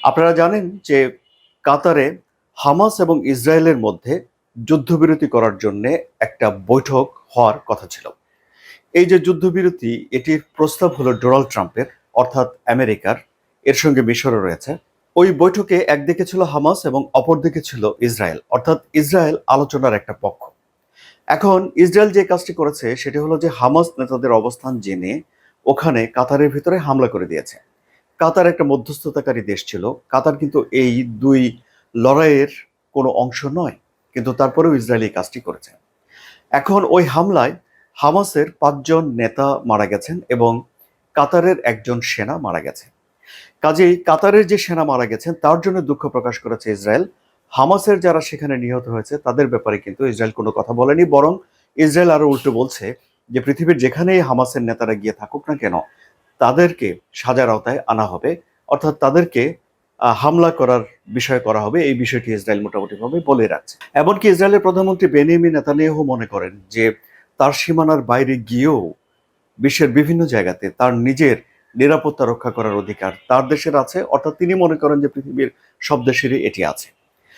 আপনারা জানেন যে কাতারে হামাস এবং ইসরায়েলের মধ্যে যুদ্ধবিরতি করার জন্য একটা বৈঠক হওয়ার কথা ছিল। এই যে যুদ্ধবিরতি, এটির প্রস্তাব হলো ডোনাল্ড ট্রাম্পের, অর্থাৎ আমেরিকার। এর সঙ্গে মিশরও রয়েছে। ওই বৈঠকে একদিকে ছিল হামাস এবং অপরদিকে ছিল ইসরায়েল, অর্থাৎ ইসরায়েল আলোচনার একটা পক্ষ। এখন ইসরায়েল যে কাজটি করেছে সেটি হলো যে হামাস নেতাদের অবস্থান জেনে ওখানে কাতারের ভিতরে হামলা করে দিয়েছে। কাতার একটা মধ্যস্থতাকারী দেশ ছিল। কাতার কিন্তু এই দুই লড়াইয়ের কোনো অংশ নয়, কিন্তু তারপরেও ইসরায়েল এই কাজটি করেছে। এখন ওই হামলায় হামাসের 5 জন নেতা মারা গেছেন এবং কাতারের একজন সেনা মারা গেছে। কাজেই কাতারের যে সেনা মারা গেছেন তার জন্য দুঃখ প্রকাশ করেছে ইসরায়েল। হামাসের যারা সেখানে নিহত হয়েছে তাদের ব্যাপারে কিন্তু ইসরায়েল কোনো কথা বলেনি, বরং ইসরায়েল আরো উল্টো বলছে যে পৃথিবীর যেখানেই হামাসের নেতারা গিয়ে থাকুক না কেন, তাদেরকে সাজার আওতায় আনা হবে, অর্থাৎ তাদেরকে হামলা করার বিষয় করা হবে। এই বিষয়টি ইসরায়েল মোটামুটিভাবে বলে রাখছে। এমনকি ইসরায়েলের প্রধানমন্ত্রী বেনিয়ামিন নেতানিয়াহু মনে করেন যে তার সীমানার বাইরে গিয়েও বিশ্বের বিভিন্ন জায়গাতে তার নিজের নিরাপত্তা রক্ষা করার অধিকার তার দেশের আছে, অর্থাৎ তিনি মনে করেন যে পৃথিবীর সব দেশেরই এটি আছে।